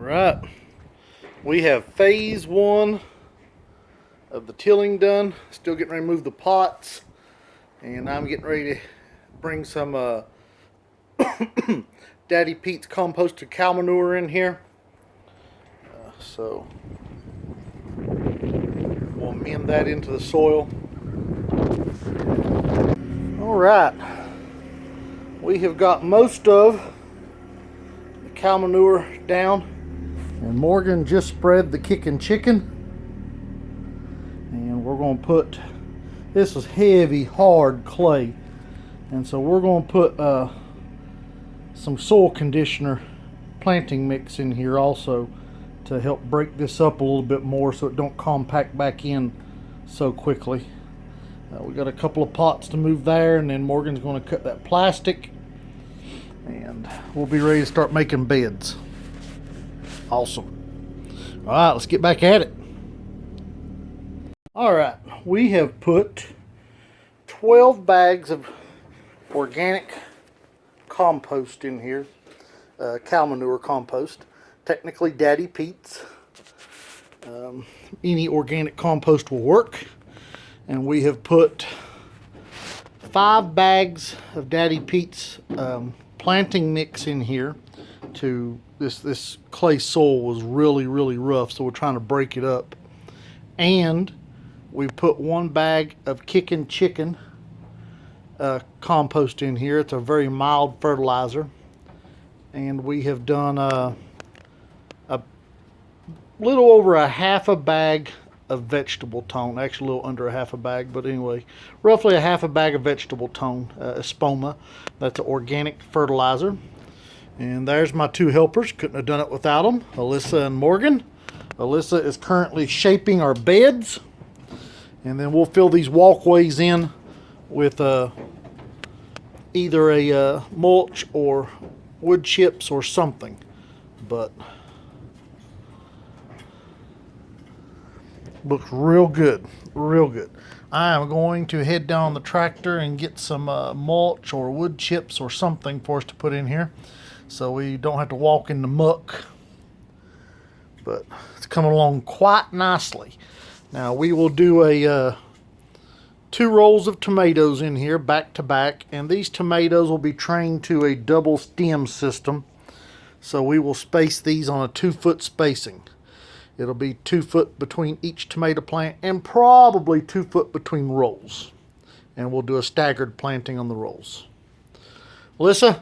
Right, we have phase one of the tilling done. Still getting ready to move the pots, and I'm getting ready to bring some Daddy Pete's composted cow manure in here. So we'll amend that into the soil. All right, we have got most of the cow manure down, and Morgan just spread the kicking chicken. And we're going to put, this is heavy, hard clay, and so we're going to put some soil conditioner planting mix in here also to help break this up a little bit more so it don't compact back in so quickly. We got a couple of pots to move there, and then Morgan's going to cut that plastic, and we'll be ready to start making beds. Awesome. All right, let's get back at it. All right, we have put 12 bags of organic compost in here, cow manure compost, technically Daddy Pete's. Any organic compost will work. And we have put 5 bags of Daddy Pete's planting mix in here. To this clay soil was really rough, so we're trying to break it up. And we put 1 bag of kicking chicken compost in here. It's a very mild fertilizer. And we have done a little over a half a bag of vegetable tone, actually a little under a half a bag, but anyway, roughly a half a bag of vegetable tone, Espoma. That's an organic fertilizer. And there's my 2 helpers. Couldn't have done it without them, Alyssa and Morgan. Alyssa is currently shaping our beds, and then we'll fill these walkways in with either a mulch or wood chips or something. But looks real good, real good. I am going to head down the tractor and get some mulch or wood chips or something for us to put in here so we don't have to walk in the muck. But it's coming along quite nicely. Now we will do a 2 rolls of tomatoes in here back to back, and these tomatoes will be trained to a double stem system, so we will space these on a 2-foot spacing. It'll be 2 foot between each tomato plant and probably 2 foot between rolls. And we'll do a staggered planting on the rolls. Alyssa,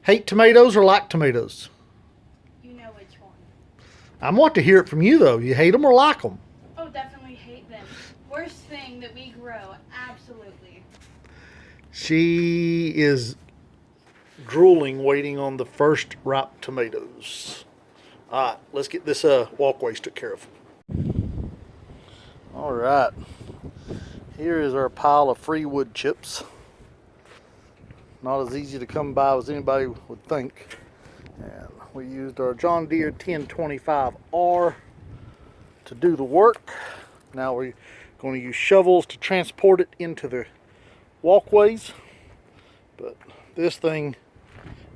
hate tomatoes or like tomatoes? You know which one. I want to hear it from you though. You hate them or like them? Oh, definitely hate them. Worst thing that we grow, absolutely. She is drooling waiting on the first ripe tomatoes. All right, let's get this walkways took care of. All right, here is our pile of free wood chips. Not as easy to come by as anybody would think. And we used our John Deere 1025R to do the work. Now we're going to use shovels to transport it into the walkways. But this thing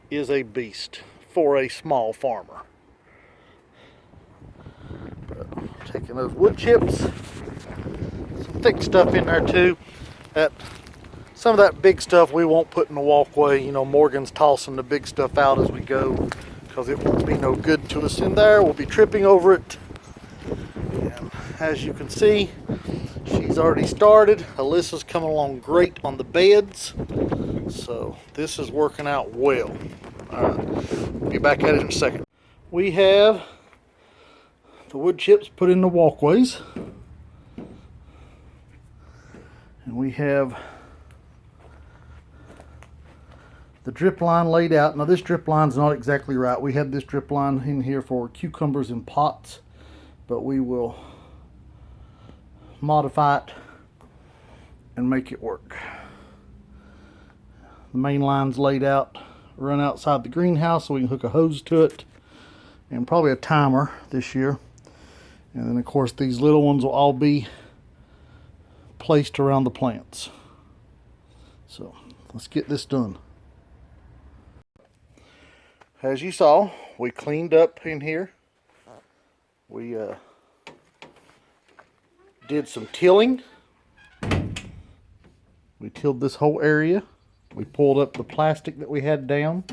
is a beast for a small farmer. Taking those wood chips, some thick stuff in there too. Some of that big stuff we won't put in the walkway. You know, Morgan's tossing the big stuff out as we go because it won't be no good to us in there. We'll be tripping over it. And as you can see, she's already started. Alyssa's coming along great on the beds. So this is working out well. All right, we'll be back at it in a second. We have the wood chips put in the walkways, and we have the drip line laid out. Now this drip line's not exactly right. We had this drip line in here for cucumbers in pots, but we will modify it and make it work. The main line's laid out, run outside the greenhouse so we can hook a hose to it, and probably a timer this year. And then of course these little ones will all be placed around the plants. So let's get this done. As you saw, we cleaned up in here We did some tilling. We tilled this whole area. We pulled up the plastic that we had down.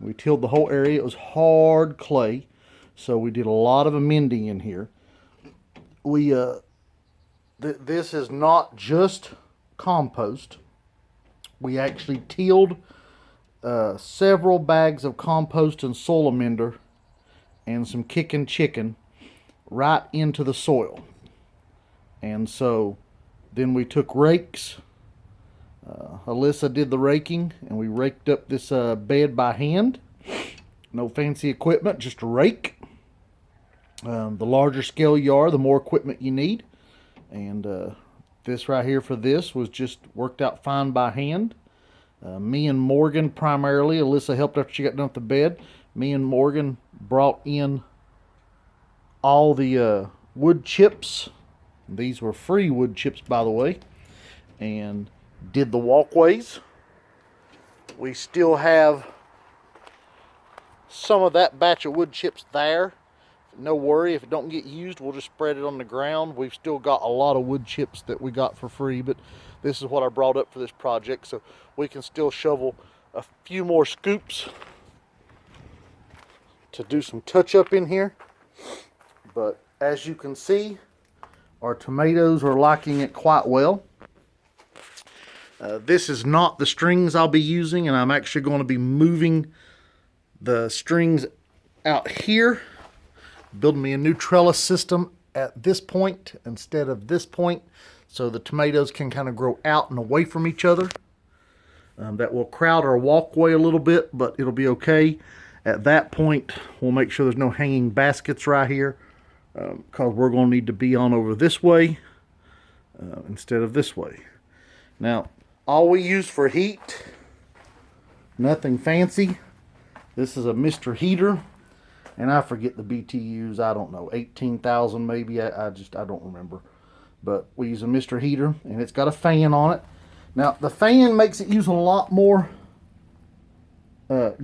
We tilled the whole area. It was hard clay, so we did a lot of amending in here. We this is not just compost. We actually tilled several bags of compost and soil amender and some kicking chicken right into the soil. And so then we took rakes. Alyssa did the raking, and we raked up this bed by hand. No fancy equipment, just a rake. The larger scale you are, the more equipment you need. And this right here for this was just worked out fine by hand. Me and Morgan primarily. Alyssa helped after she got done with the bed. Me and Morgan brought in all the wood chips. These were free wood chips, by the way. And did the walkways. We still have some of that batch of wood chips there. No worry, if it don't get used, we'll just spread it on the ground. We've still got a lot of wood chips that we got for free, but this is what I brought up for this project, so we can still shovel a few more scoops to do some touch up in here. But as you can see, our tomatoes are liking it quite well. This is not the strings I'll be using, and I'm actually going to be moving the strings out here, building me a new trellis system at this point instead of this point, so the tomatoes can kind of grow out and away from each other. That will crowd our walkway a little bit, but it'll be okay. At that point, we'll make sure there's no hanging baskets right here, because we're going to need to be on over this way instead of this way. Now, all we use for heat, nothing fancy. This is a Mr. Heater, and I forget the BTUs. I don't know, 18,000 maybe. I don't remember. But we use a Mr. Heater, and it's got a fan on it. Now, the fan makes it use a lot more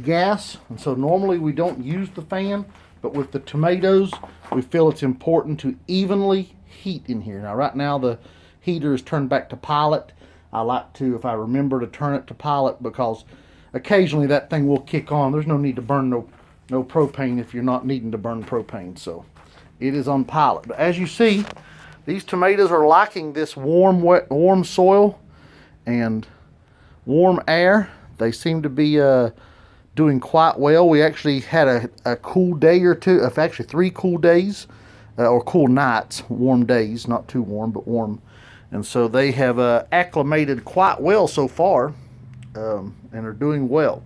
gas, and so normally we don't use the fan, but with the tomatoes, we feel it's important to evenly heat in here. Now, right now, the heater is turned back to pilot. I like to, if I remember, to turn it to pilot, because occasionally that thing will kick on. There's no need to burn no propane if you're not needing to burn propane, so it is on pilot. But as you see, these tomatoes are liking this warm soil and warm air. They seem to be doing quite well. We actually had a cool day or two, actually 3 cool days, or cool nights, warm days, not too warm, but warm. And so they have acclimated quite well so far, and are doing well.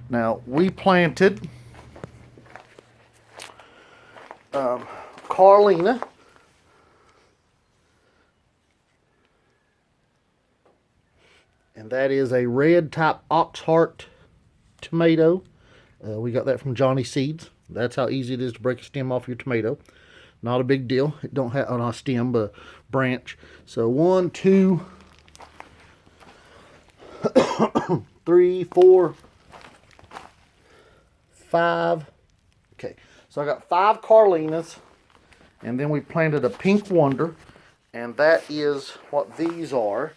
Now, we planted Carlina. And that is a red type Oxheart tomato. We got that from Johnny Seeds. That's how easy it is to break a stem off your tomato. Not a big deal. It don't have on a stem, but a branch. So 1, 2, 3, 4, 5. Okay, so I got 5 Carlinas, and then we planted a Pink Wonder, and that is what these are.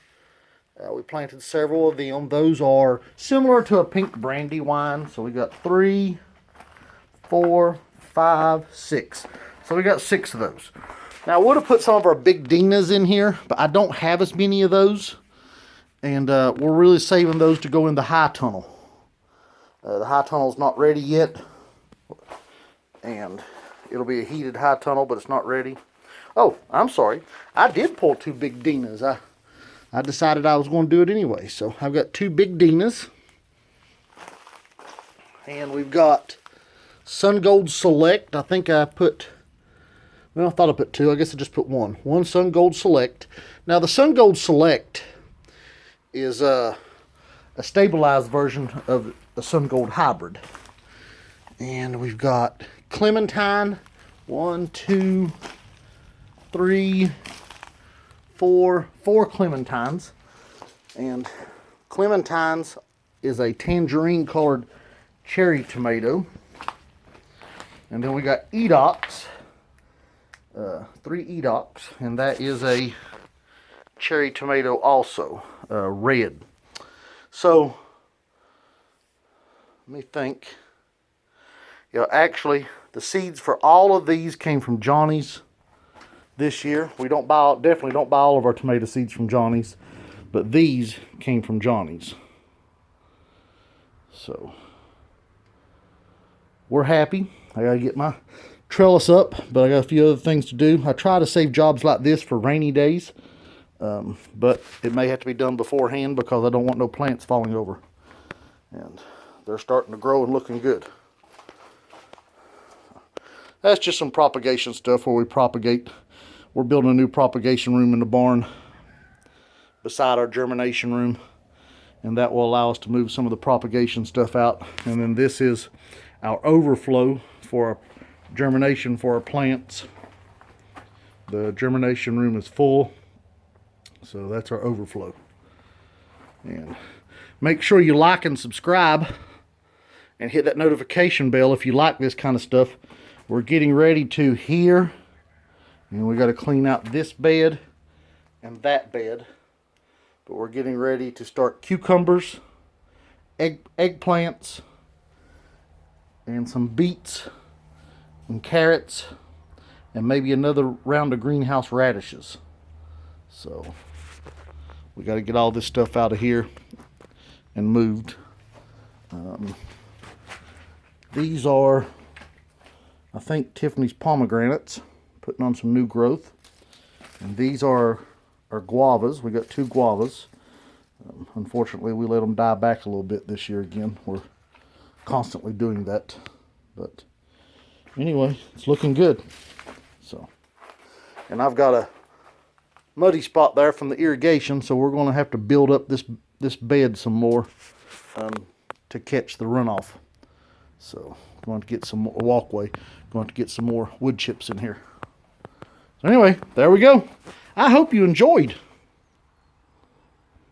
We planted several of them. Those are similar to a pink Brandywine. So we got 3, 4, 5, 6. So we got 6 of those. Now, I would have put some of our Big Dinas in here, but I don't have as many of those. And we're really saving those to go in the high tunnel. The high tunnel's not ready yet. And it'll be a heated high tunnel, but it's not ready. Oh, I'm sorry. I did pull 2 Big Dinas. I decided I was going to do it anyway. So I've got 2 Big Dinas. And we've got Sun Gold Select. I think I put, well, I thought I put 2. I guess I just put 1. 1 Sun Gold Select. Now the Sun Gold Select is a stabilized version of the Sun Gold Hybrid. And we've got Clementine. 1, 2, 3, 4 clementines, and clementines is a tangerine colored cherry tomato. And then we got Edox, 3 Edox, and that is a cherry tomato also, red. So, let me think. Yeah, actually, the seeds for all of these came from Johnny's this year. We definitely don't buy all of our tomato seeds from Johnny's, but these came from Johnny's. So, we're happy. I gotta get my trellis up, but I got a few other things to do. I try to save jobs like this for rainy days, but it may have to be done beforehand because I don't want no plants falling over. And they're starting to grow and looking good. That's just some propagation stuff where we propagate. We're building a new propagation room in the barn beside our germination room, and that will allow us to move some of the propagation stuff out. And then this is our overflow for our germination for our plants. The germination room is full, so that's our overflow. And make sure you like and subscribe and hit that notification bell if you like this kind of stuff. We're getting ready to here, and we got to clean out this bed and that bed, but we're getting ready to start cucumbers, eggplants, and some beets and carrots, and maybe another round of greenhouse radishes. So we got to get all this stuff out of here and moved. These are, I think, Tiffany's pomegranates, putting on some new growth. And these are guavas. We got 2 guavas. Unfortunately, we let them die back a little bit this year again. We're constantly doing that. But anyway, it's looking good. So, and I've got a muddy spot there from the irrigation, so we're going to have to build up this bed some more to catch the runoff. So, going to get some more walkway. Going to get some more wood chips in here. So anyway, there we go. I hope you enjoyed.